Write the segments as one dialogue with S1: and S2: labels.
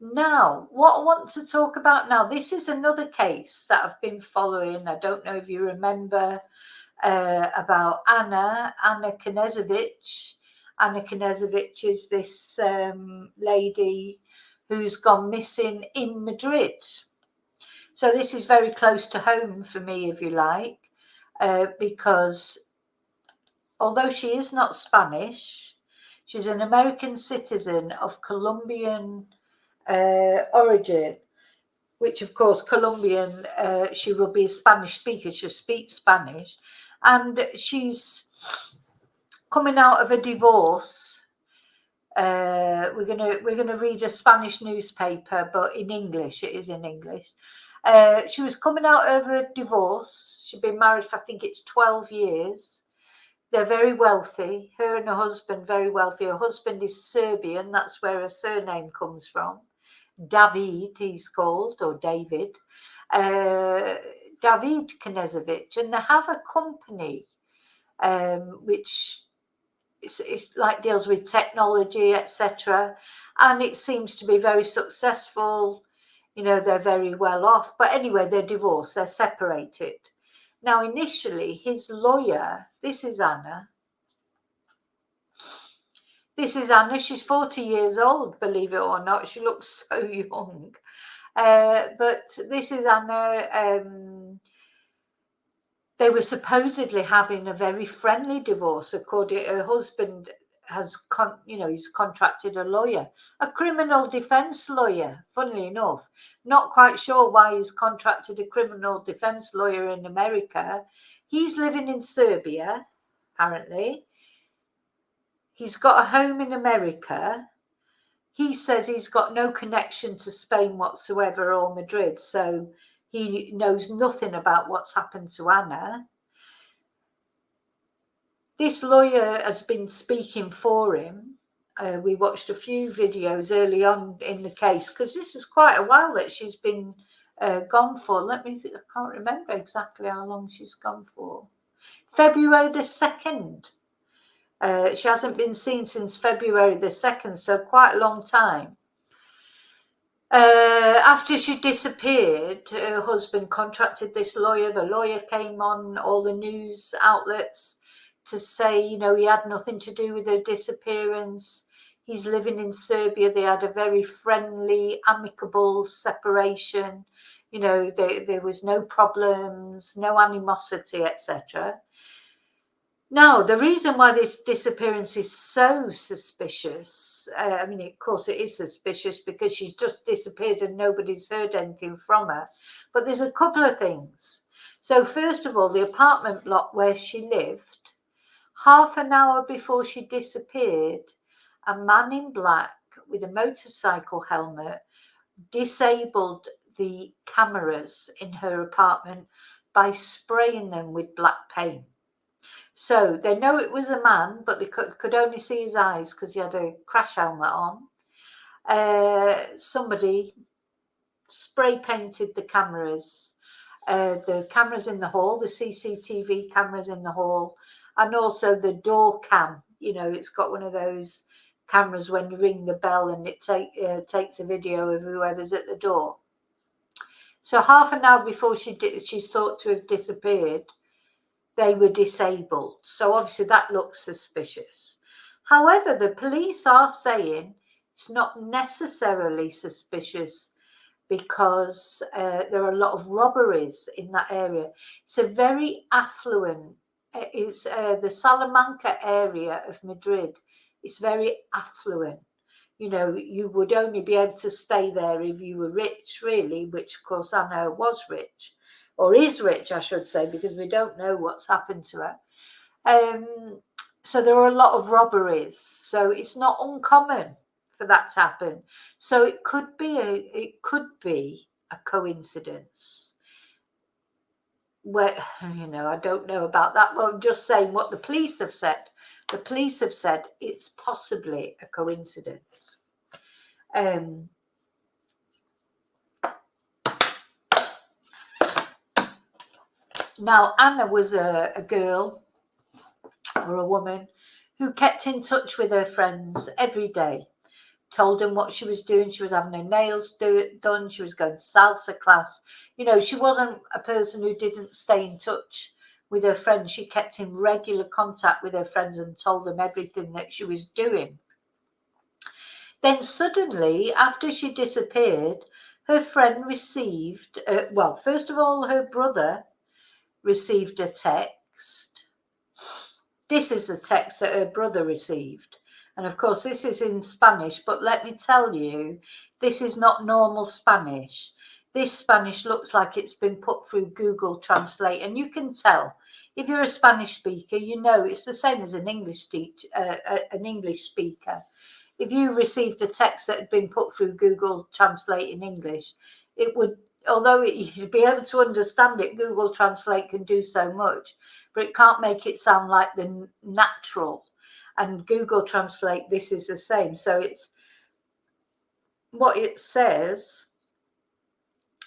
S1: Now, what I want to talk about now, this is another case that I've been following. I don't know if you remember about Anna Knezevich. Anna Knezevich is this lady who's gone missing in Madrid. So this is very close to home for me, if you like, because although she is not Spanish, she's an American citizen of Colombian origin, which of course Colombian, she will be a Spanish speaker, she'll speak Spanish, and she's coming out of a divorce. We're gonna read a Spanish newspaper, but in English. It is in English. She was coming out of a divorce. She'd been married for, I think it's 12 years. They're very wealthy. Her and her husband, very wealthy. Her husband is Serbian. That's where her surname comes from. David, he's called, or David. David Knezevich. And they have a company which it's like deals with technology, etc. And it seems to be very successful. You know, they're very well off. But anyway, they're divorced. They're separated. Now, initially, his lawyer, this is Anna. This is Anna. She's 40 years old, believe it or not. She looks so young. But this is Anna. They were supposedly having a very friendly divorce. According to her husband, he's contracted a lawyer, a criminal defense lawyer, funnily enough. Not quite sure why he's contracted a criminal defense lawyer in America. He's living in Serbia, apparently. He's got a home in America. He says he's got no connection to Spain whatsoever or Madrid, so he knows nothing about what's happened to Anna. This lawyer has been speaking for him. We watched a few videos early on in the case, because this is quite a while that she's been gone for. Let me think, I can't remember exactly how long she's gone for. February the 2nd. She hasn't been seen since February the 2nd, so quite a long time. After she disappeared, her husband contracted this lawyer. The lawyer came on all the news outlets to say, you know, he had nothing to do with her disappearance. He's living in Serbia. They had a very friendly, amicable separation. You know, there was no problems, no animosity, etc. Now, the reason why this disappearance is so suspicious, I mean, of course it is suspicious because she's just disappeared and nobody's heard anything from her. But there's a couple of things. So first of all, the apartment block where she lived, half an hour before she disappeared, a man in black with a motorcycle helmet disabled the cameras in her apartment by spraying them with black paint. So they know it was a man, but they could only see his eyes because he had a crash helmet on. Somebody spray painted the cameras in the hall, the CCTV cameras in the hall, and also the door cam. You know, it's got one of those cameras when you ring the bell and it takes a video of whoever's at the door. So half an hour before she's thought to have disappeared, they were disabled. So obviously that looks suspicious. However, the police are saying it's not necessarily suspicious because there are a lot of robberies in that area. It's a very affluent, it's the Salamanca area of Madrid. It's very affluent. You know, you would only be able to stay there if you were rich, really, which of course Anna was rich. Or is rich, I should say, because we don't know what's happened to her. So there are a lot of robberies. So it's not uncommon for that to happen. So it could be a coincidence. Where, you know, I don't know about that. Well, I'm just saying what the police have said. The police have said it's possibly a coincidence. Now, Anna was a girl or a woman who kept in touch with her friends every day. told him what she was doing. She was having her nails done. She was going to salsa class. You know, she wasn't a person who didn't stay in touch with her friends. She kept in regular contact with her friends and told them everything that she was doing. Then suddenly, after she disappeared, her friend received, well, first of all, her brother received a text. This is the text that her brother received. And of course, this is in Spanish, but let me tell you, this is not normal Spanish. This Spanish looks like it's been put through Google Translate, and you can tell. If you're a Spanish speaker, you know it's the same as an English speaker. If you received a text that had been put through Google Translate in English, it would, although you'd be able to understand it, Google Translate can do so much, but it can't make it sound like the natural. And Google Translate, this is the same. So it's what it says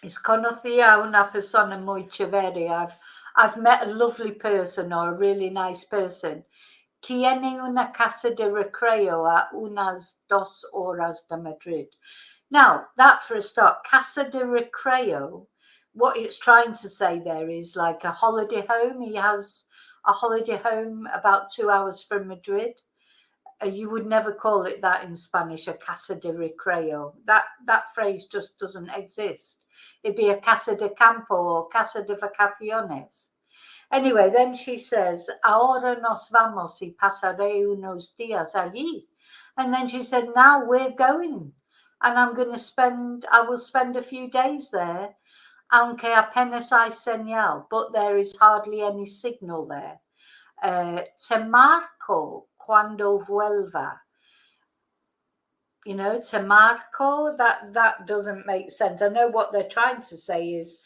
S1: is conocí a una persona muy chévere. I've met a lovely person or a really nice person. Tiene una casa de recreo a unas 2 horas de Madrid. Now, that for a start, casa de recreo, what it's trying to say there is like a holiday home. He has a holiday home about 2 hours from Madrid. You would never call it that in Spanish, a casa de recreo. That phrase just doesn't exist. It'd be a casa de campo or casa de vacaciones. Anyway, then she says, ahora nos vamos y pasaré unos días allí. And then she said, now we're going. And I will spend a few days there, aunque apenas hay señal, but there is hardly any signal there. Te marco cuando vuelva. You know, te marco, that doesn't make sense. I know what they're trying to say is,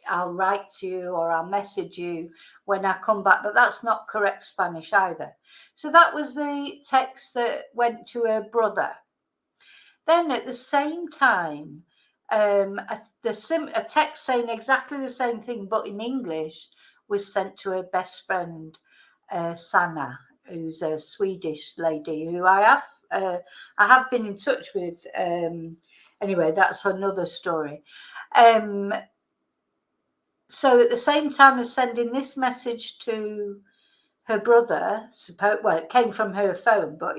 S1: I'll write to you or I'll message you when I come back, but that's not correct Spanish either. So that was the text that went to her brother. Then at the same time, a text saying exactly the same thing but in English was sent to her best friend, Sanna, who's a Swedish lady who I have been in touch with. Anyway, that's another story. So at the same time as sending this message to her brother, well, it came from her phone, but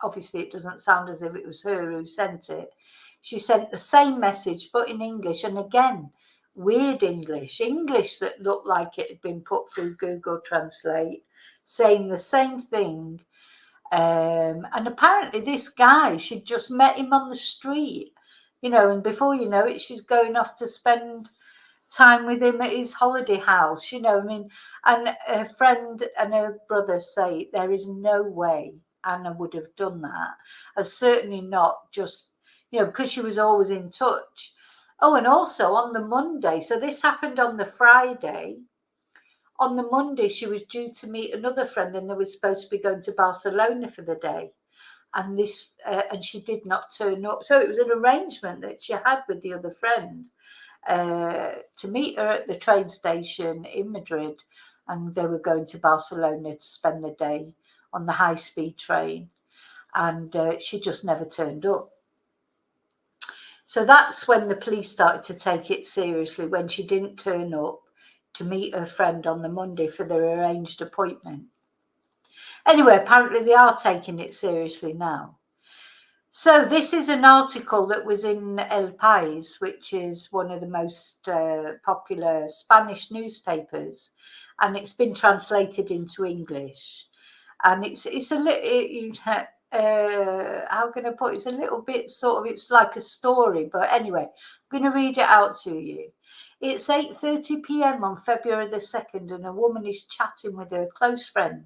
S1: obviously it doesn't sound as if it was her who sent it. She sent the same message, but in English, and again, weird English that looked like it had been put through Google Translate, saying the same thing. And apparently this guy, she'd just met him on the street, you know, and before you know it, she's going off to spend time with him at his holiday house, you know. I mean, and her friend and her brother say there is no way Anna would have done that, and certainly not just, you know, because she was always in touch. Oh, and also on the Monday, so this happened on the Friday. On the Monday, she was due to meet another friend, and they were supposed to be going to Barcelona for the day. And and she did not turn up. So it was an arrangement that she had with the other friend to meet her at the train station in Madrid, and they were going to Barcelona to spend the day on the high-speed train, and she just never turned up. So that's when the police started to take it seriously, when she didn't turn up to meet her friend on the Monday for their arranged appointment. Anyway, apparently they are taking it seriously now. So this is an article that was in El País, which is one of the most popular Spanish newspapers, and it's been translated into English. And it's a little, how can I put it? It's a little bit sort of, it's like a story, but anyway, I'm going to read it out to you. It's 8:30 p.m. on February the 2nd, and a woman is chatting with her close friend,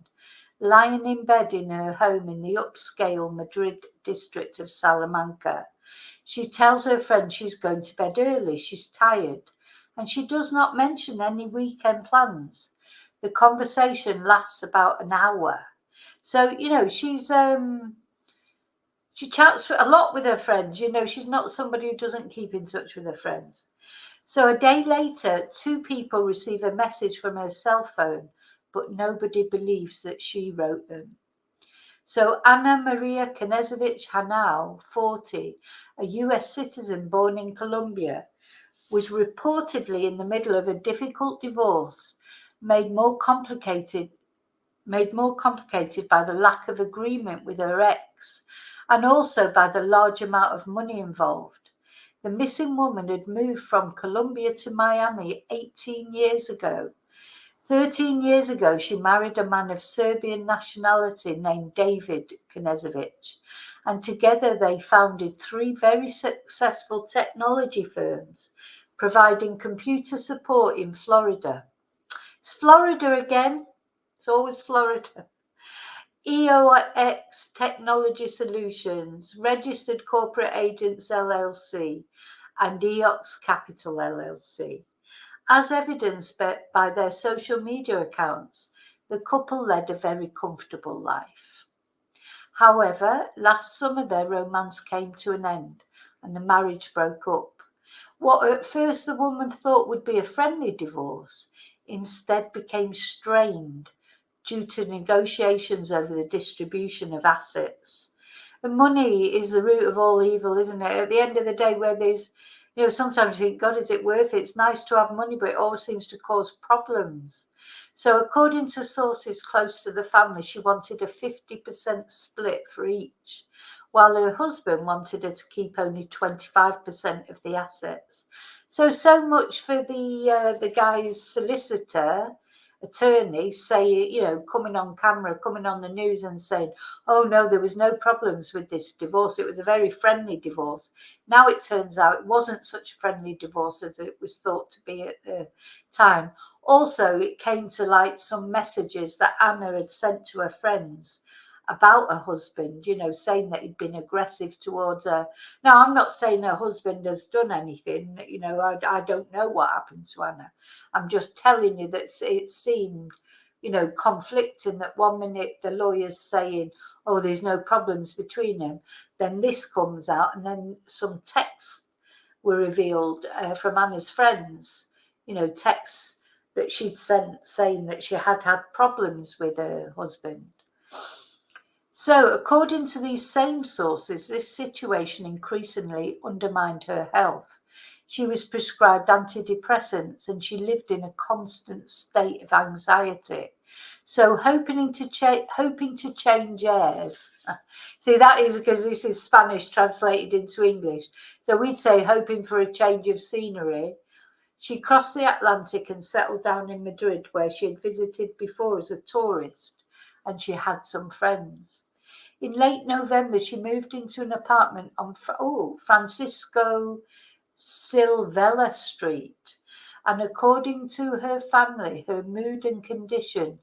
S1: lying in bed in her home in the upscale Madrid district of Salamanca. She tells her friend she's going to bed early, she's tired, and she does not mention any weekend plans. The conversation lasts about an hour. So, you know, she chats a lot with her friends. You know, she's not somebody who doesn't keep in touch with her friends. So a day later, 2 people receive a message from her cell phone, but nobody believes that she wrote them. So MARIA KNEZEVICH HENAO, 40, a US citizen born in Colombia, was reportedly in the middle of a difficult divorce, made more complicated by the lack of agreement with her ex, and also by the large amount of money involved. The missing woman had moved from Colombia to Miami 18 years ago. 13 years ago, she married a man of Serbian nationality named David Knezevich, and together they founded 3 very successful technology firms, providing computer support in Florida. It's Florida again. It's always Florida. EOX Technology Solutions, Registered Corporate Agents LLC, and EOX Capital LLC. As evidenced by their social media accounts, the couple led a very comfortable life. However, last summer their romance came to an end and the marriage broke up. What at first the woman thought would be a friendly divorce instead became strained due to negotiations over the distribution of assets. And money is the root of all evil, isn't it? At the end of the day, where there's, sometimes you think, God, is it worth it? It's nice to have money, but it always seems to cause problems. So according to sources close to the family, she wanted a 50% split for each, while her husband wanted her to keep only 25% of the assets. So much for the guy's attorney say, coming on camera, coming on the news and saying, oh no, there was no problems with this divorce. It was a very friendly divorce. Now it turns out it wasn't such a friendly divorce as it was thought to be at the time. Also, it came to light some messages that Anna had sent to her friends about her husband, saying that he'd been aggressive towards her. Now, I'm not saying her husband has done anything. I don't know what happened to Anna. I'm just telling you that it seemed, conflicting, that one minute the lawyer's saying, oh, there's no problems between them. Then this comes out, and then some texts were revealed from Anna's friends, texts that she'd sent saying that she had problems with her husband. So, according to these same sources, this situation increasingly undermined her health. She was prescribed antidepressants and she lived in a constant state of anxiety. So, hoping to change airs. See, that is because this is Spanish translated into English. So, we'd say hoping for a change of scenery. She crossed the Atlantic and settled down in Madrid, where she had visited before as a tourist, and she had some friends. In late November, she moved into an apartment on Francisco Silvela Street. And according to her family, her mood and condition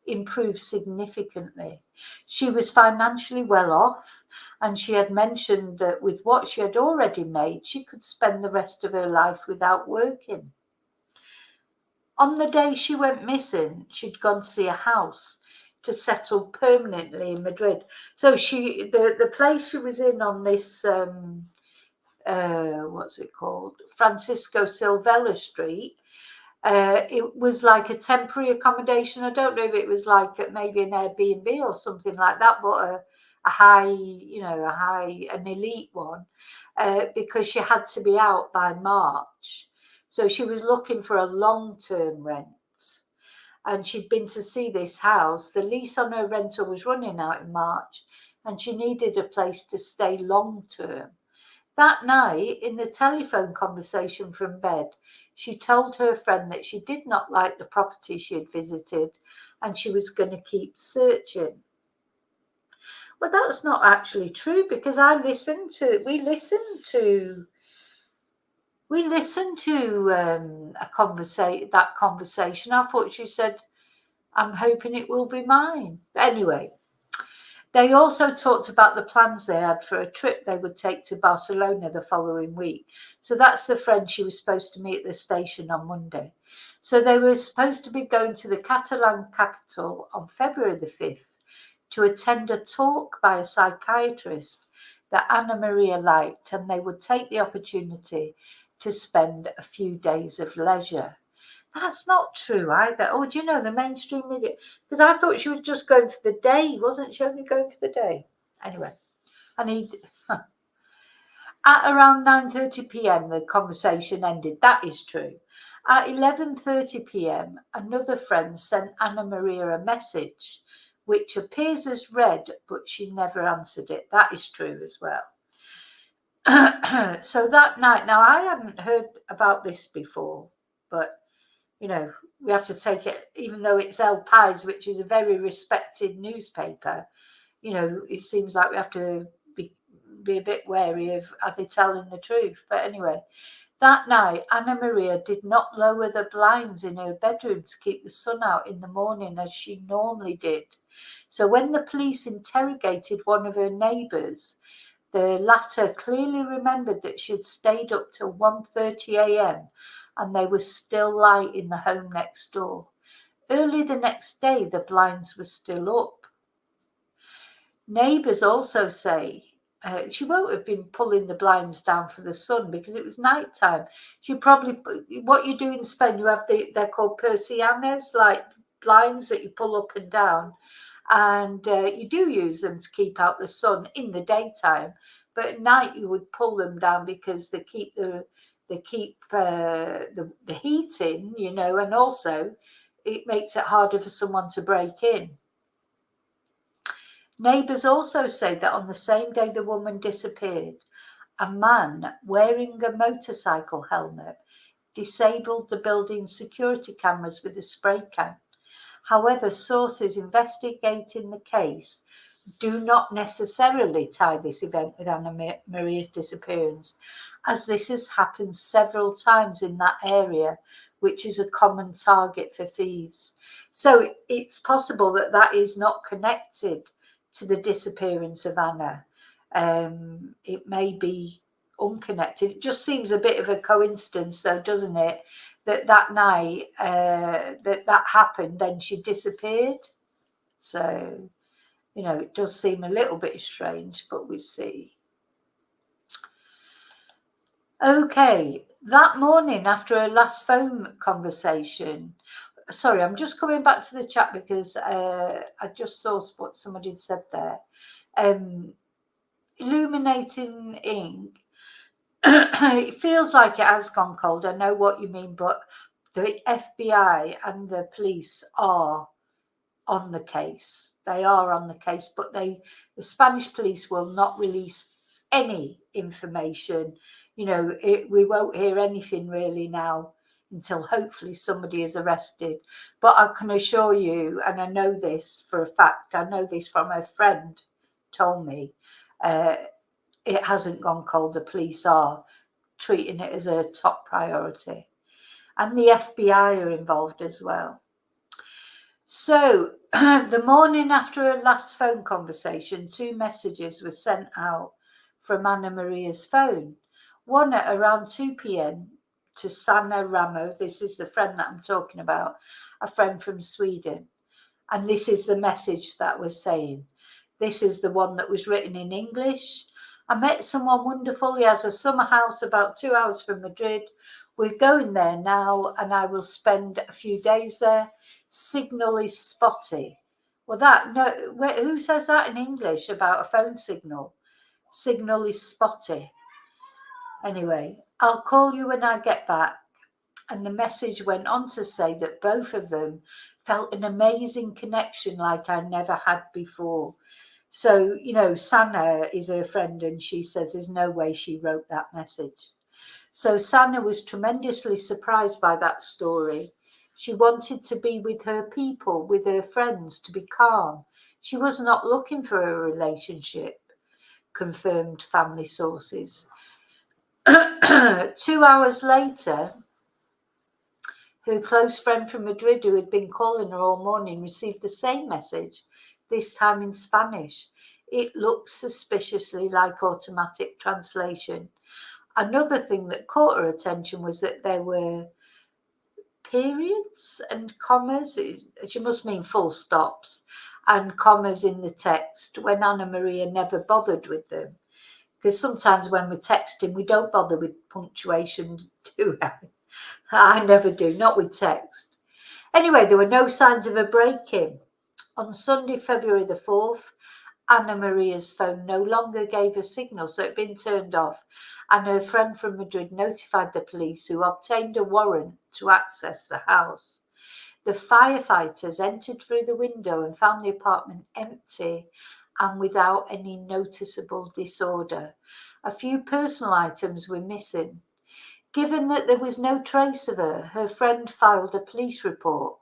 S1: improved significantly. She was financially well off, and she had mentioned that with what she had already made, she could spend the rest of her life without working. On the day she went missing, she'd gone to see a house to settle permanently in Madrid. So the place she was in on this, what's it called? Francisco Silvela Street. It was like a temporary accommodation. I don't know if it was like maybe an Airbnb or something like that, but an elite one, because she had to be out by March. So she was looking for a long-term rent. And she'd been to see this house. The lease on her rental was running out in March, and she needed a place to stay long term. That night, in the telephone conversation from bed, she told her friend that she did not like the property she had visited and she was going to keep searching. Well, that's not actually true, because we listened to that conversation. I thought she said, I'm hoping it will be mine. Anyway, they also talked about the plans they had for a trip they would take to Barcelona the following week. So that's the friend she was supposed to meet at the station on Monday. So they were supposed to be going to the Catalan capital on February the 5th to attend a talk by a psychiatrist that Anna Maria liked, and they would take the opportunity to spend a few days of leisure. That's not true either. Oh, do you know the mainstream media? Because I thought she was just going for the day, wasn't she? Only going for the day. Anyway, I need. At around 9:30 p.m., the conversation ended. That is true. At 11:30 p.m., another friend sent Anna Maria a message, which appears as read, but she never answered it. That is true as well. So that night, now I hadn't heard about this before, but you know, we have to take it, even though it's El País, which is a very respected newspaper. You know, it seems like we have to be a bit wary of, are they telling the truth? But anyway, that night, Anna Maria did not lower the blinds in her bedroom to keep the sun out in the morning as she normally did. So when the police interrogated one of her neighbours, the latter clearly remembered that she had stayed up till 1:30 a.m. and there was still light in the home next door. Early the next day, the blinds were still up. Neighbours also say she won't have been pulling the blinds down for the sun because it was night time. She probably, what you do in Spain, you have they're called persianas, like blinds that you pull up and down, and you do use them to keep out the sun in the daytime, but at night you would pull them down because they keep the heat in, you know, and also it makes it harder for someone to break in. Neighbours also say that on the same day the woman disappeared, a man wearing a motorcycle helmet disabled the building's security cameras with a spray can. However, sources investigating the case do not necessarily tie this event with Anna Maria's disappearance, as this has happened several times in that area, which is a common target for thieves. So it's possible that that is not connected to the disappearance of Anna. It may be unconnected. It just seems a bit of a coincidence, though, doesn't it? That night that happened, then she disappeared. So, you know, it does seem a little bit strange, but we see. Okay, that morning after her last phone conversation, sorry, I'm just coming back to the chat because I just saw what somebody had said there. Illuminating ink. It feels like it has gone cold. I know what you mean, but the FBI and the police are on the case. They are on the case, but the Spanish police will not release any information. You know, we won't hear anything really now until hopefully somebody is arrested. But I can assure you, and I know this for a fact, I know this from a friend told me, it hasn't gone cold. The police are treating it as a top priority. And the FBI are involved as well. So the morning after her last phone conversation, 2 messages were sent out from Anna Maria's phone. One at around 2 p.m. to Sanna Ramo. This is the friend that I'm talking about, a friend from Sweden. And this is the message that was saying. This is the one that was written in English. I met someone wonderful. He has a summer house about 2 hours from Madrid. We're going there now and I will spend a few days there. Signal is spotty. Well, who says that in English about a phone signal? Signal is spotty. Anyway, I'll call you when I get back. And the message went on to say that both of them felt an amazing connection like I never had before. So, you know, Sanna is her friend and she says there's no way she wrote that message. So Sanna was tremendously surprised by that story. She wanted to be with her people, with her friends, to be calm. She was not looking for a relationship, confirmed family sources. 2 hours later, her close friend from Madrid, who had been calling her all morning, received the same message, this time in Spanish. It looked suspiciously like automatic translation. Another thing that caught her attention was that there were periods and commas. She must mean full stops and commas in the text when Anna Maria never bothered with them. Because sometimes when we're texting, we don't bother with punctuation, do we? I never do, not with text. Anyway, there were no signs of a break-in. On Sunday, February the 4th, Ana Maria's phone no longer gave a signal, so it had been turned off, and her friend from Madrid notified the police, who obtained a warrant to access the house. The firefighters entered through the window and found the apartment empty and without any noticeable disorder. A few personal items were missing. Given that there was no trace of her, her friend filed a police report.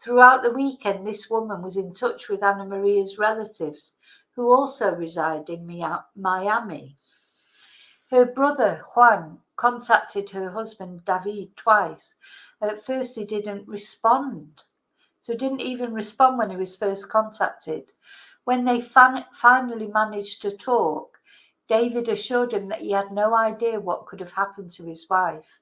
S1: Throughout the weekend, this woman was in touch with Ana Maria's relatives, who also reside in Miami. Her brother, Juan, contacted her husband, David, twice. At first, he didn't respond. So he didn't even respond when he was first contacted. When they finally managed to talk, David assured him that he had no idea what could have happened to his wife.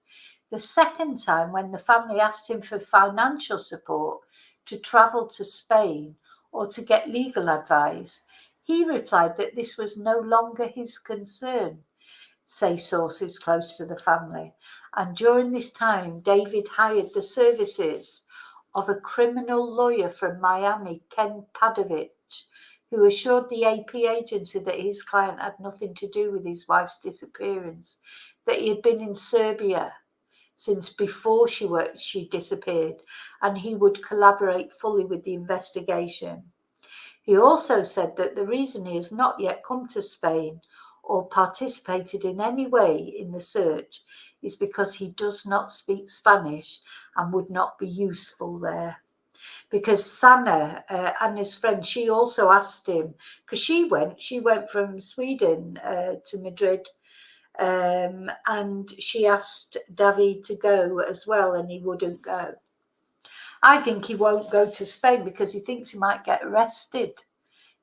S1: The second time, when the family asked him for financial support to travel to Spain or to get legal advice, he replied that this was no longer his concern, say sources close to the family. And during this time, David hired the services of a criminal lawyer from Miami, Ken Padovich, who assured the AP agency that his client had nothing to do with his wife's disappearance, that he had been in Serbia since before she disappeared, and he would collaborate fully with the investigation. He also said that the reason he has not yet come to Spain or participated in any way in the search is because he does not speak Spanish and would not be useful there. Because Sanna, Anna's friend, she also asked him, because she went from Sweden to Madrid, and she asked David to go as well, and he wouldn't go. I think he won't go to Spain because he thinks he might get arrested.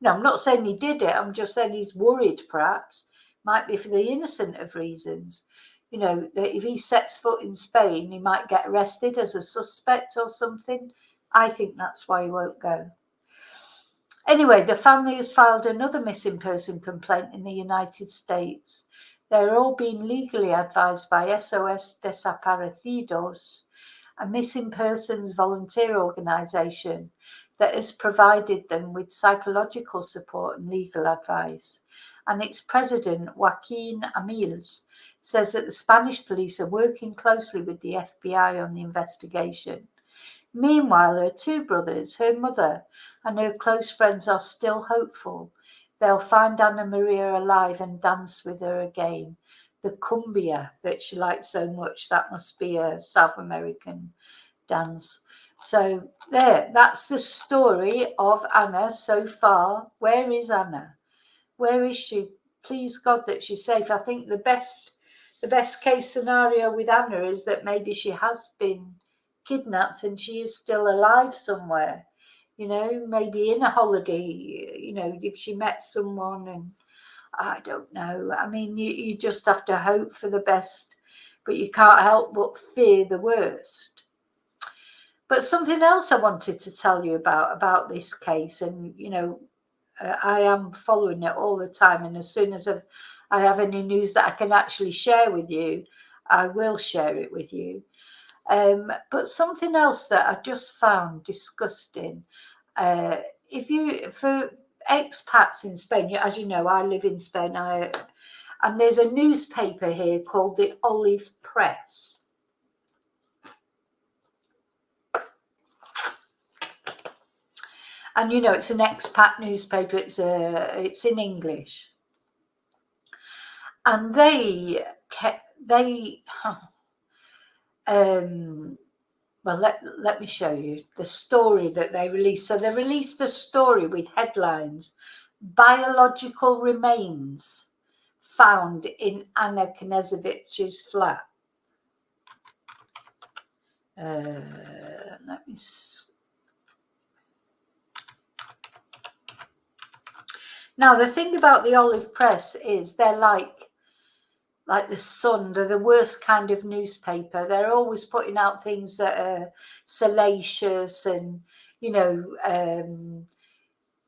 S1: No, I'm not saying he did it. I'm just saying he's worried, perhaps. Might be for the innocent of reasons. You know, that if he sets foot in Spain, he might get arrested as a suspect or something. I think that's why he won't go. Anyway, the family has filed another missing person complaint in the United States. They're all being legally advised by SOS Desaparecidos, a missing persons volunteer organization that has provided them with psychological support and legal advice. And its president, Joaquin Amils, says that the Spanish police are working closely with the FBI on the investigation. Meanwhile, her two brothers, her mother, and her close friends are still hopeful they'll find Ana Maria alive and dance with her again. The cumbia that she likes so much, that must be a South American dance. So that's the story of Anna so far. Where is Anna? Where is she? Please God that she's safe. I think the best case scenario with Anna is that maybe she has been kidnapped and she is still alive somewhere, you know, maybe in a holiday, you know, if she met someone, and I don't know. I mean, you just have to hope for the best, but you can't help but fear the worst. But something else I wanted to tell you about this case, and you know, I am following it all the time, and as soon as I have any news that I can actually share with you, I will share it with you. But something else that I just found disgusting, for expats in Spain, as you know, I live in Spain, and there's a newspaper here called the Olive Press. And you know, it's an expat newspaper. It's in English, and well, let me show you the story that they released. So they released the story with headlines: biological remains found in Ana Knezevich's flat. Let me see. Now, the thing about the Olive Press is they're like the Sun. They're the worst kind of newspaper. They're always putting out things that are salacious and, you know,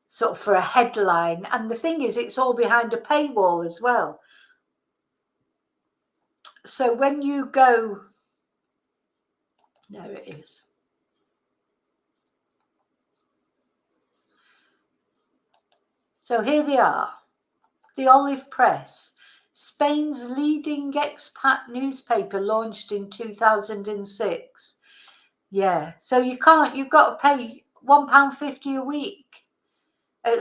S1: sort of for a headline. And the thing is, it's all behind a paywall as well. So when you go There it is. So here they are. The Olive Press, Spain's leading expat newspaper, launched in 2006. Yeah, so you've got to pay £1.50 a week.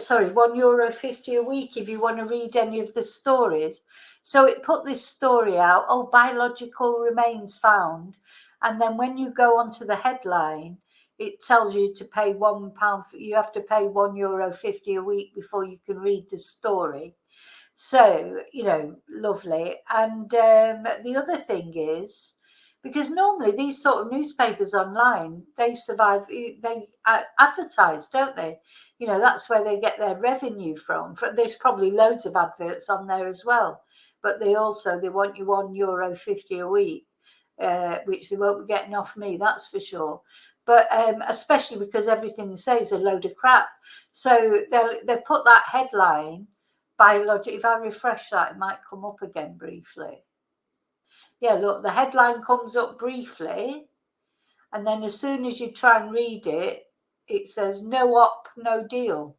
S1: Sorry, €1.50 a week if you want to read any of the stories. So it put this story out, oh, biological remains found. And then when you go onto the headline, it tells you to pay £1. You have to pay €1.50 a week before you can read the story. So, you know, lovely. And the other thing is, because normally these sort of newspapers online, they survive, they advertise, don't they? You know, that's where they get their revenue from. There's probably loads of adverts on there as well, but they want you €1.50 a week, which they won't be getting off me, that's for sure. But especially because everything they say is a load of crap. So they'll put that headline, biological. If I refresh that, it might come up again briefly. Yeah, look, the headline comes up briefly, and then as soon as you try and read it, it says no op, no deal.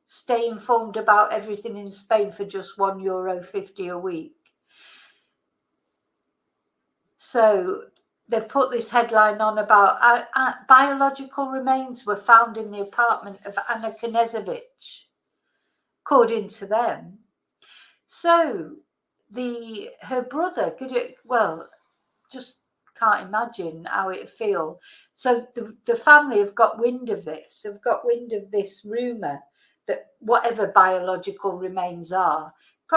S1: Stay informed about everything in Spain for just €1.50 a week. So they've put this headline on about biological remains were found in the apartment of Anna Knezevich, according to them. So her brother just can't imagine how it feel. So the family have got wind of this. They've got wind of this rumor that whatever biological remains are,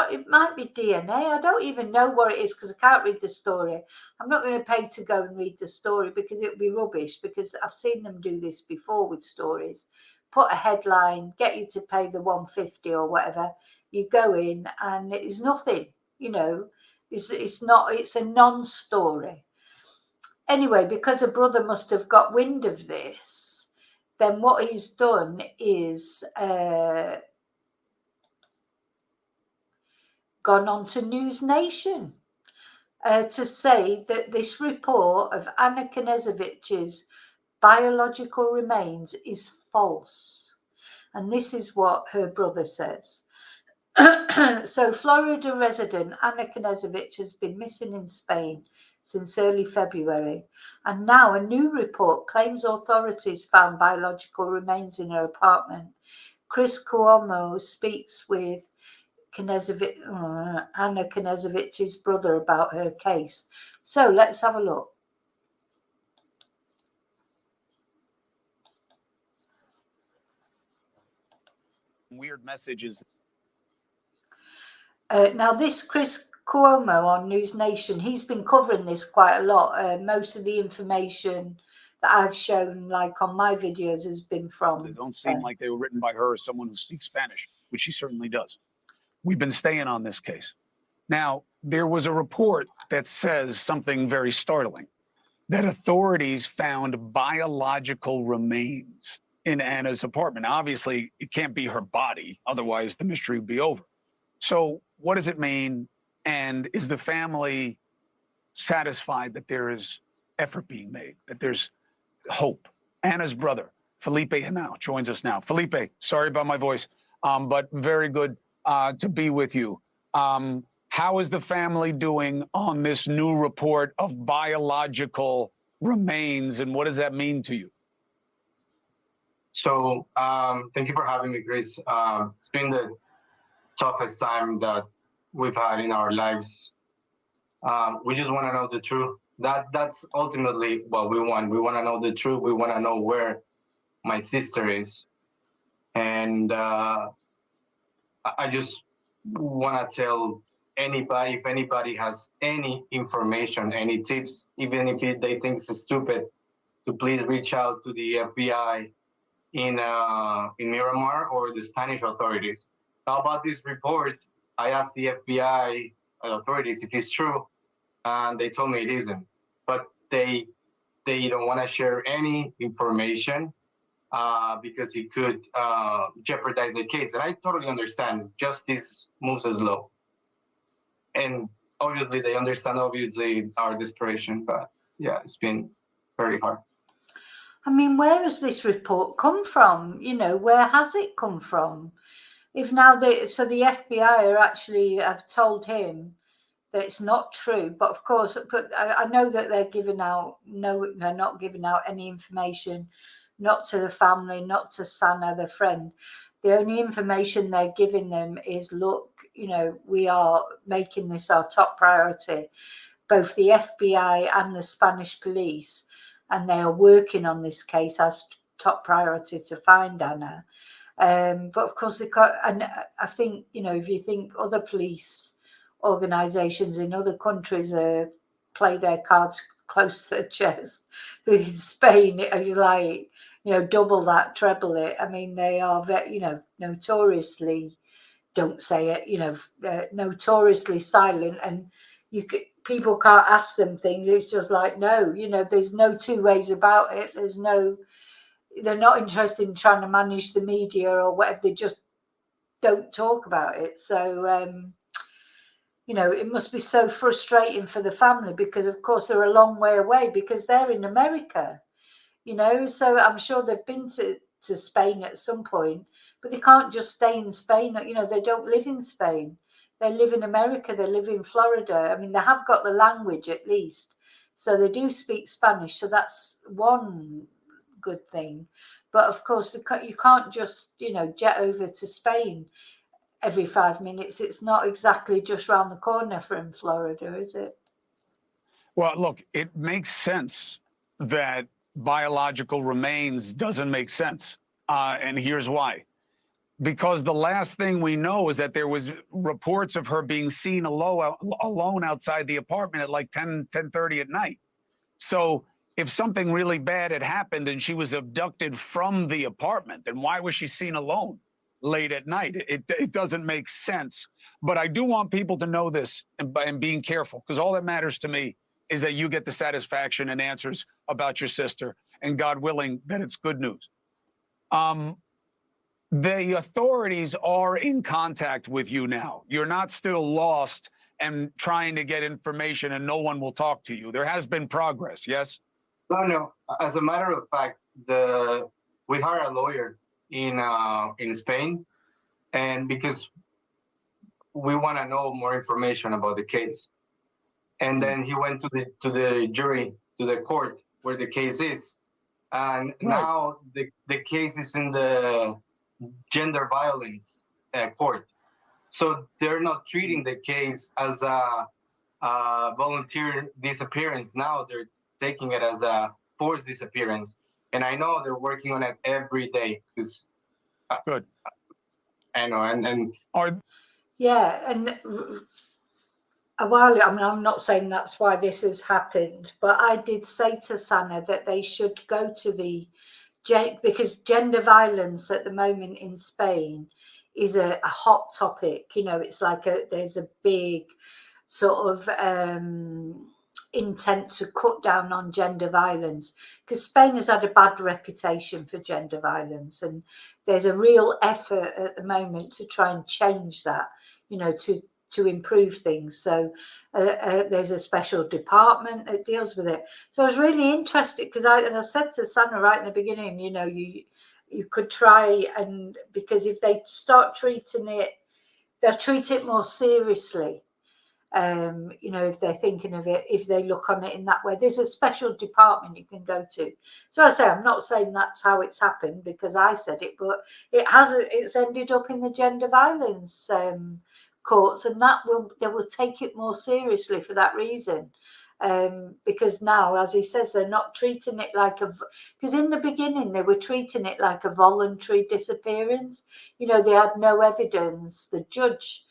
S1: it might be DNA. I don't even know what it is because I can't read the story. I'm not going to pay to go and read the story because it would be rubbish, because I've seen them do this before with stories. Put a headline, get you to pay the $1.50 or whatever. You go in and it is nothing, you know. It's a non-story. Anyway, because a brother must have got wind of this, then what he's done is gone on to News Nation to say that this report of Anna Knezevich's biological remains is false. And this is what her brother says. So Florida resident Anna Knezevich has been missing in Spain since early February, and now a new report claims authorities found biological remains in her apartment. Chris Cuomo speaks with Anna Knezevich's brother about her case. So let's have a look.
S2: Weird messages.
S1: Now this Chris Cuomo on News Nation, he's been covering this quite a lot. Most of the information that I've shown, like on my videos, has been from.
S2: They don't seem like they were written by her or someone who speaks Spanish, which she certainly does. We've been staying on this case. Now, there was a report that says something very startling, that authorities found biological remains in Anna's apartment. Obviously, it can't be her body, otherwise the mystery would be over. So what does it mean? And is the family satisfied that there is effort being made, that there's hope? Anna's brother, Felipe Henao, joins us now. Felipe, sorry about my voice, but very good to be with you. How is the family doing on this new report of biological remains, and what does that mean to you?
S3: So thank you for having me, Chris. It's been the toughest time that we've had in our lives. We just want to know the truth. That's ultimately what we want. We want to know the truth. We want to know where my sister is. And I just want to tell anybody, if anybody has any information, any tips, even if they think it's stupid, to please reach out to the FBI in Miramar or the Spanish authorities. How about this report? I asked the FBI authorities if it's true, and they told me it isn't. But they don't want to share any information because it could jeopardize the case. And I totally understand. Justice moves slow. And obviously they understand, obviously, our desperation. But yeah, it's been very hard.
S1: I mean, where has this report come from? You know, where has it come from? If now the FBI are actually have told him that it's not true, but of course, but I know that they're giving out, no, they're not giving out any information, not to the family, not to Sana, the friend. The only information they're giving them is, look, you know, we are making this our top priority, both the FBI and the Spanish police, and they are working on this case as top priority to find Anna. But of course, and I think, you know, if you think other police organisations in other countries play their cards close to the chest, in Spain it is like, you know, double that, treble it. I mean, they are very, you know, notoriously don't say it, you know, notoriously silent, and people can't ask them things. It's just like, no, you know, there's no two ways about it. There's no, they're not interested in trying to manage the media or whatever. They just don't talk about it. So, you know, it must be so frustrating for the family, because of course they're a long way away, because they're in America, you know, so I'm sure they've been to Spain at some point, but they can't just stay in Spain. You know, they don't live in Spain. They live in America. They live in Florida. I mean, they have got the language at least. So they do speak Spanish. So that's one good thing. But of course, you can't just, you know, jet over to Spain every 5 minutes. It's not exactly just round the corner from Florida, is it?
S2: Well, look, it makes sense that biological remains doesn't make sense. And here's why. Because the last thing we know is that there was reports of her being seen alone outside the apartment at like 10:30 at night. So if something really bad had happened and she was abducted from the apartment, then why was she seen alone late at night? It doesn't make sense. But I do want people to know this and being careful, because all that matters to me is that you get the satisfaction and answers about your sister, and God willing, that it's good news. The authorities are in contact with you now. You're not still lost and trying to get information and no one will talk to you. There has been progress, yes?
S3: No. As a matter of fact, we hired a lawyer in Spain, and because we want to know more information about the case. And then he went to the jury, to the court where the case is. And now the case is in the gender violence court. So they're not treating the case as a volunteer disappearance. Now they're taking it as a forced disappearance. And I know they're working on it every day.
S2: Good.
S3: I know. And
S1: yeah, and a while, I mean, I'm not saying that's why this has happened, but I did say to Sana that they should go to because gender violence at the moment in Spain is a hot topic. You know, it's like there's a big sort of intent to cut down on gender violence, because Spain has had a bad reputation for gender violence, and there's a real effort at the moment to try and change that, you know, to improve things. So there's a special department that deals with it. So I was really interested, because I said to Sana right in the beginning, you know, you could try, and because if they start treating it, they'll treat it more seriously. You know, if they're thinking of it, if they look on it in that way, there's a special department you can go to. So I say, I'm not saying that's how it's happened because I said it, but it's ended up in the gender violence courts, and they will take it more seriously for that reason. Because now, as he says, they're not treating it like because in the beginning they were treating it like a voluntary disappearance. You know, they had no evidence. The judge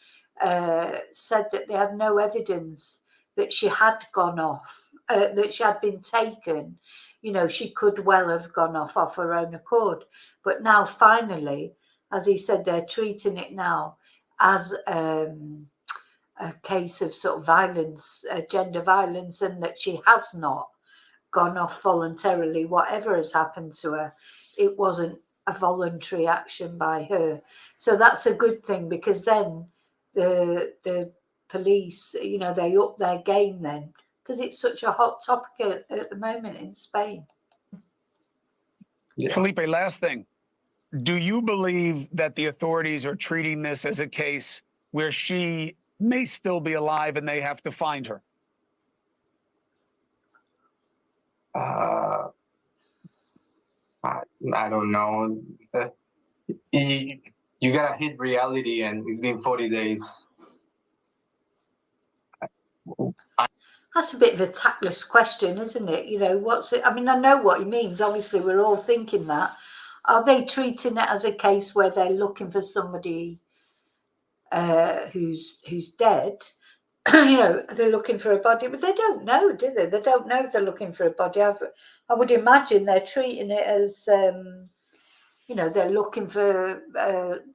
S1: said that they had no evidence that she had gone off, that she had been taken. You know, she could well have gone off her own accord. But now, finally, as he said, they're treating it now as a case of sort of violence, gender violence, and that she has not gone off voluntarily. Whatever has happened to her, it wasn't a voluntary action by her. So that's a good thing, because then the police, you know, they up their game then because it's such a hot topic at the moment in Spain.
S3: Yeah.
S2: Felipe, last thing. Do you believe that the authorities are treating this as a case where she may still be alive and they have to find her?
S3: I don't know. You gotta hit reality, and it's been 40 days.
S1: That's a bit of a tactless question, isn't it? You know, what's it? I mean, I know what he means. Obviously, we're all thinking that. Are they treating it as a case where they're looking for somebody who's dead? You know, they're looking for a body, but they don't know, do they? They don't know if they're looking for a body. I would imagine they're treating it as, you know, they're looking for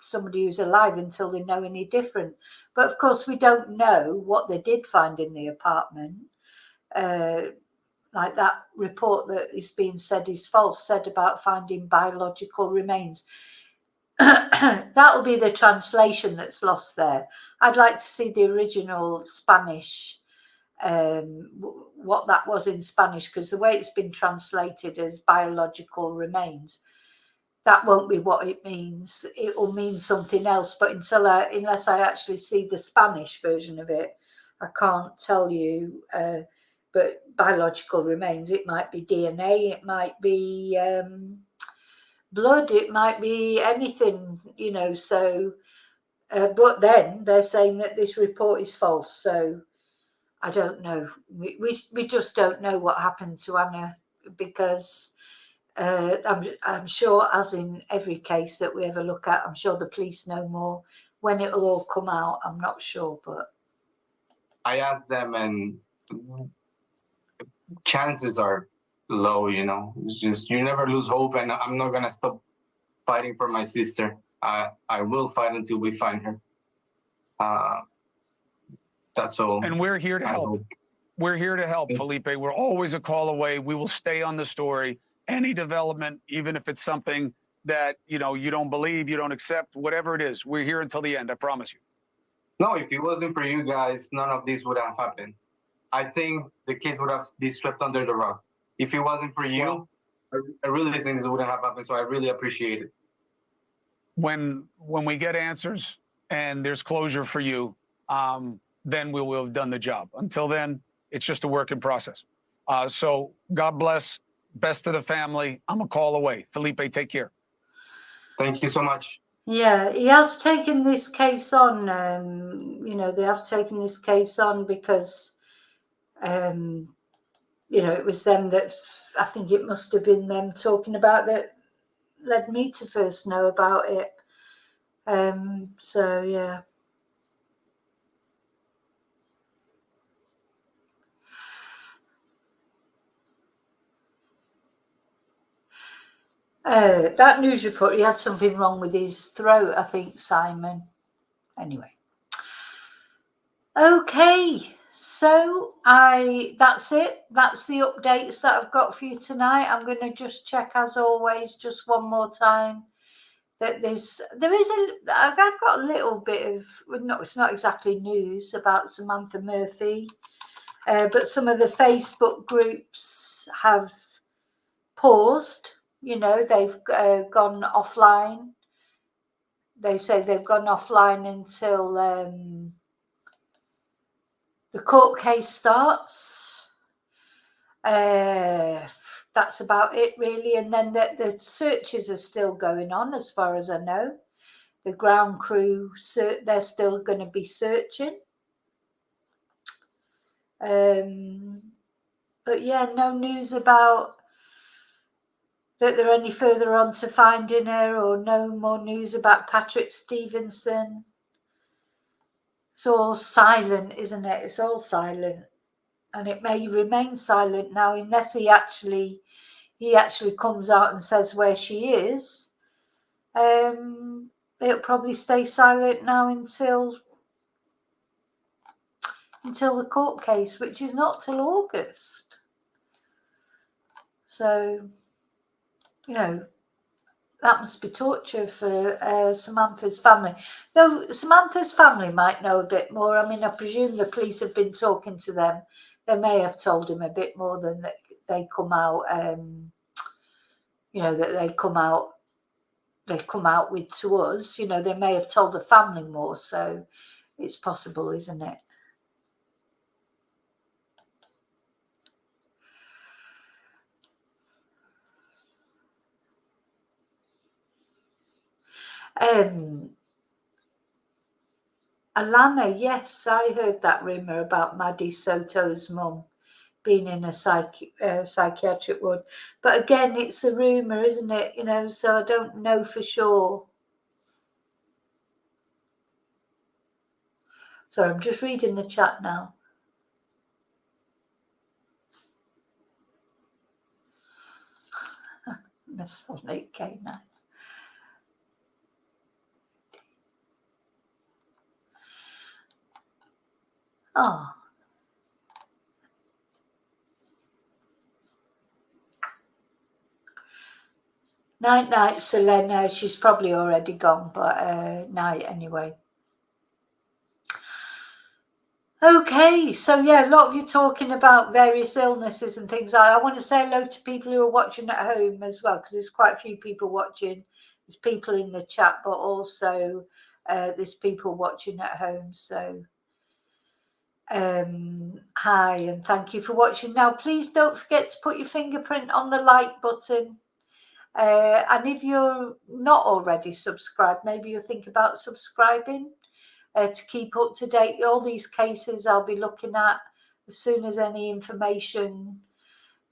S1: somebody who's alive until they know any different. But of course, we don't know what they did find in the apartment. Like that report that is being said is false, said about finding biological remains. That'll be the translation that's lost there. I'd like to see the original Spanish, what that was in Spanish, because the way it's been translated as biological remains, that won't be what it means. It will mean something else. But unless I actually see the Spanish version of it, I can't tell you. But biological remains, it might be DNA, it might be blood, it might be anything, you know. So, but then they're saying that this report is false. So I don't know. We just don't know what happened to Anna, because I'm sure, as in every case that we ever look at, I'm sure the police know more. When it'll all come out, I'm not sure. But
S3: I asked them, and chances are low, you know. It's just, you never lose hope, and I'm not gonna stop fighting for my sister. I will fight until we find her. That's all.
S2: And we're here to help. We're here to help, Felipe. We're always a call away. We will stay on the story. Any development, even if it's something that, you know, you don't believe, you don't accept, whatever it is, we're here until the end. I promise you.
S3: No, if it wasn't for you guys, none of this would have happened. I think the case would have been swept under the rug. If it wasn't for you, I really think this wouldn't have happened. So I really appreciate it.
S2: When we get answers and there's closure for you, then we will have done the job. Until then, it's just a work in process. So God bless. Best to the family. I'm a call away. Felipe, take care.
S3: Thank you so much.
S1: yeah, he has taken this case on. You know, they have taken this case on because, you know, it was them that, I think it must have been them talking about that led me to first know about it. So yeah. That news report, he had something wrong with his throat, I think, Simon. Anyway. Okay, so that's it. That's the updates that I've got for you tonight. I'm going to just check, as always, just one more time, that I've got a little bit of, no, it's not exactly news about Samantha Murphy, but some of the Facebook groups have paused. You know, they've gone offline. They say they've gone offline until the court case starts. That's about it, really. And then the searches are still going on, as far as I know. The ground crew, they're still going to be searching. But yeah, no news about that they're any further on to finding her, or no more news about Patrick Stevenson. It's all silent, isn't it? It's all silent. And it may remain silent now, unless he actually comes out and says where she is. It'll probably stay silent now until the court case, which is not till August. So, you know, that must be torture for Samantha's family. Though Samantha's family might know a bit more. I mean, I presume the police have been talking to them. They may have told him a bit more than that they come out, you know, that they come out with to us. You know, they may have told the family more, so it's possible, isn't it? Alana, yes, I heard that rumour about Maddie Soto's mum being in a psychiatric ward. But again, it's a rumour, isn't it? You know, so I don't know for sure. Sorry, I'm just reading the chat now. Masonic K9. Oh. Night, Selena. She's probably already gone, but night anyway. Okay, so yeah, a lot of you talking about various illnesses and things. I want to say hello to people who are watching at home as well, because there's quite a few people watching. There's people in the chat, but also there's people watching at home. So hi, and thank you for watching. Now, please don't forget to put your fingerprint on the like button. And if you're not already subscribed, maybe you'll think about subscribing to keep up to date. All these cases I'll be looking at as soon as any information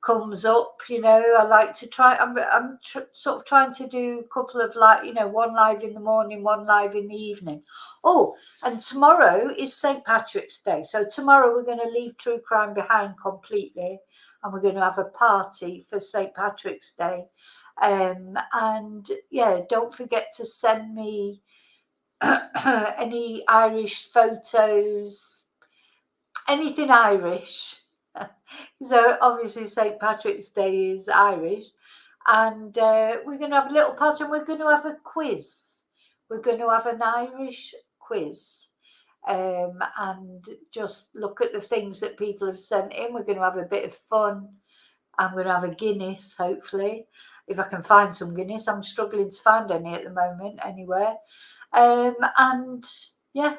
S1: comes up. You know, I like to try. I'm sort of trying to do a couple of, like, you know, one live in the morning, one live in the evening. Oh, and tomorrow is St. Patrick's Day, so tomorrow we're going to leave true crime behind completely, and we're going to have a party for St. Patrick's Day. And yeah, don't forget to send me any Irish photos, anything Irish. So obviously St. Patrick's Day is Irish, and we're going to have a little party, and we're going to have a quiz. We're going to have an Irish quiz, and just look at the things that people have sent in. We're going to have a bit of fun. I'm going to have a Guinness, hopefully, if I can find some Guinness. I'm struggling to find any at the moment anywhere. And yeah,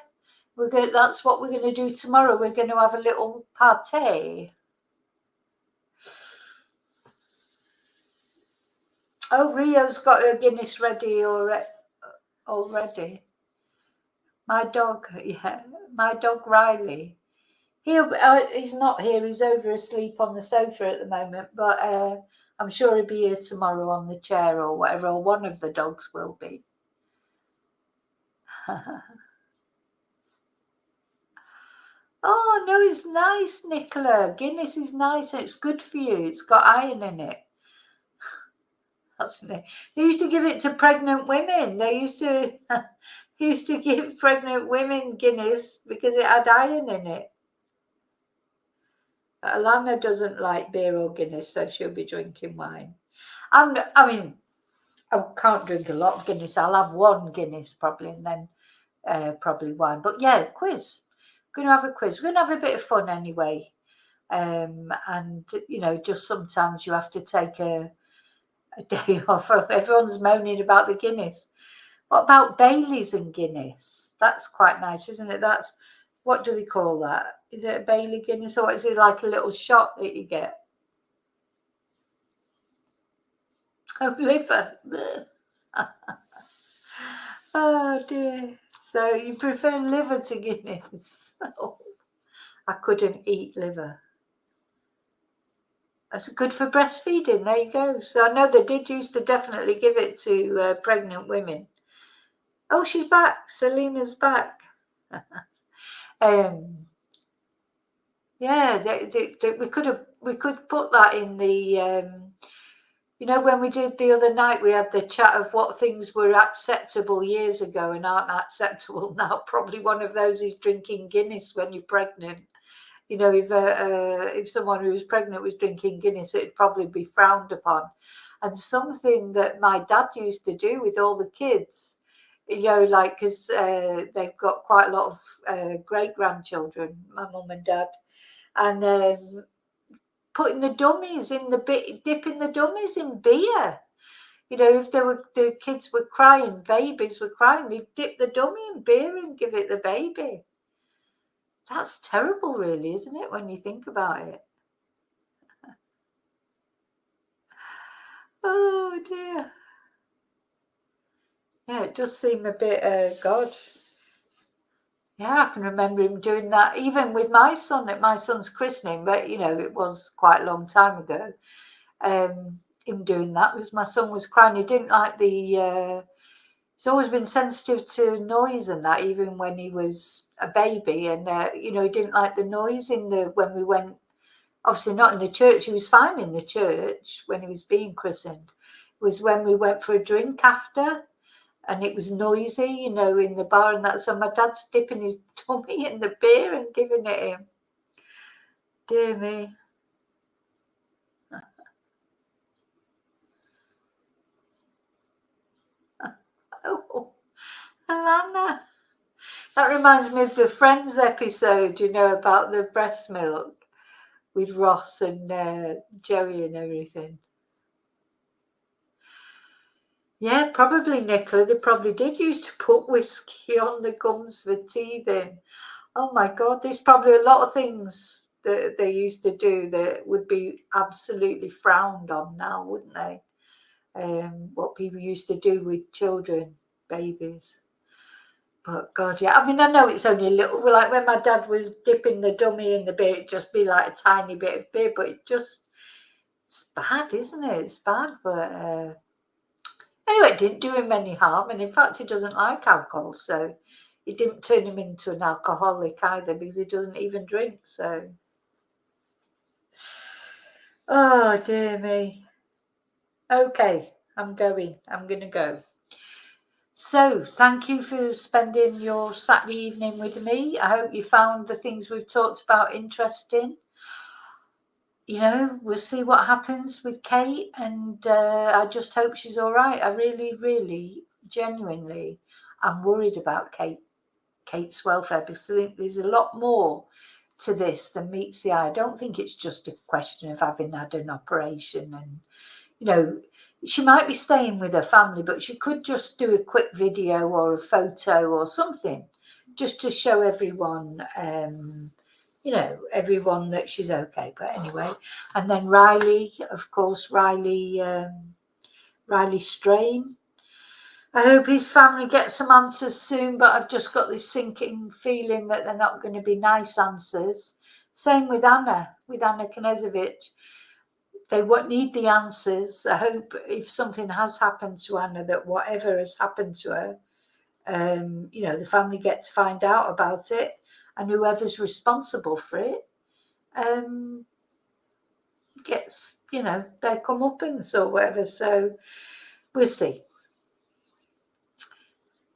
S1: that's what we're going to do tomorrow. We're going to have a little party. Oh, Rio's got her Guinness ready already. My dog, yeah, my dog Riley. He's not here. He's over asleep on the sofa at the moment, but I'm sure he'll be here tomorrow on the chair or whatever, or one of the dogs will be. Oh, no, it's nice, Nicola. Guinness is nice and it's good for you. It's got iron in it. They used to give it to pregnant women. They used to give pregnant women Guinness because it had iron in it. Alana doesn't like beer or Guinness, so she'll be drinking wine. I mean, I can't drink a lot of Guinness. I'll have one Guinness probably, and then probably wine. But yeah, quiz. We're going to have a quiz. We're going to have a bit of fun anyway. And, you know, just sometimes you have to take a day off. Everyone's moaning about the Guinness. What about Baileys and Guinness? That's quite nice, isn't it? That's, what do they call that? Is it a Bailey Guinness, or is it like a little shot that you get? Oh, liver. Oh dear. So you prefer liver to Guinness? Oh, I couldn't eat liver. That's good for breastfeeding. There you go. So I know they did used to definitely give it to pregnant women. Oh, she's back. Selena's back. Yeah, we could put that in the you know, when we did the other night, we had the chat of what things were acceptable years ago and aren't acceptable now. Probably one of those is drinking Guinness when you're pregnant. You know, if someone who was pregnant was drinking Guinness, it'd probably be frowned upon. And something that my dad used to do with all the kids, you know, like, because they've got quite a lot of great grandchildren, my mum and dad. and putting the dummies in the dipping the dummies in beer. You know, if the kids were crying, babies were crying, they'd dip the dummy in beer and give it the baby. That's terrible, really, isn't it, when you think about it? Oh dear. Yeah, it does seem a bit, God. Yeah, I can remember him doing that even with my son at my son's christening, but you know, it was quite a long time ago. Him doing that was my son was crying. He didn't like he's always been sensitive to noise and that, even when he was a baby. And you know, he didn't like the noise when we went. Obviously, not in the church. He was fine in the church when he was being christened. It was when we went for a drink after, and it was noisy, you know, in the bar and that. So my dad's dipping his tummy in the beer and giving it him. Dear me. Oh, Alana. That reminds me of the Friends episode, you know, about the breast milk with Ross and Joey and everything. Yeah, probably, Nicola. They probably did used to put whiskey on the gums for teething. Oh my God, there's probably a lot of things that they used to do that would be absolutely frowned on now, wouldn't they? What people used to do with children, babies. But God, yeah. I mean, I know it's only a little, like when my dad was dipping the dummy in the beer, it'd just be like a tiny bit of beer, but it's bad, isn't it? It's bad, but anyway, it didn't do him any harm. And in fact, he doesn't like alcohol, so it didn't turn him into an alcoholic either, because he doesn't even drink, so. Oh, dear me. Okay, I'm going to go. So, thank you for spending your Saturday evening with me. I hope you found the things we've talked about interesting. You know, we'll see what happens with Kate, and I just hope she's all right. I really, really, genuinely, I'm worried about Kate's welfare, because I think there's a lot more to this than meets the eye. I don't think it's just a question of having had an operation, and you know, she might be staying with her family, but she could just do a quick video or a photo or something just to show everyone, you know, everyone that she's okay. But anyway, and then Riley, of course, Riley Strain. I hope his family gets some answers soon, but I've just got this sinking feeling that they're not going to be nice answers. Same with Anna Knezevich. They won't need the answers. I hope if something has happened to Anna, that whatever has happened to her, you know, the family get to find out about it, and whoever's responsible for it gets, you know, their comeuppance or whatever. So we'll see.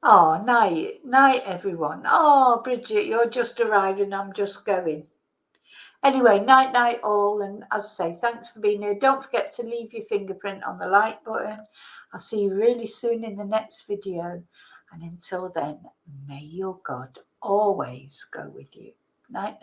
S1: Oh, night, everyone. Oh, Bridget, you're just arriving. I'm just going. Anyway, night all, and as I say, thanks for being here. Don't forget to leave your fingerprint on the like button. I'll see you really soon in the next video, and until then, may your God always go with you. Night.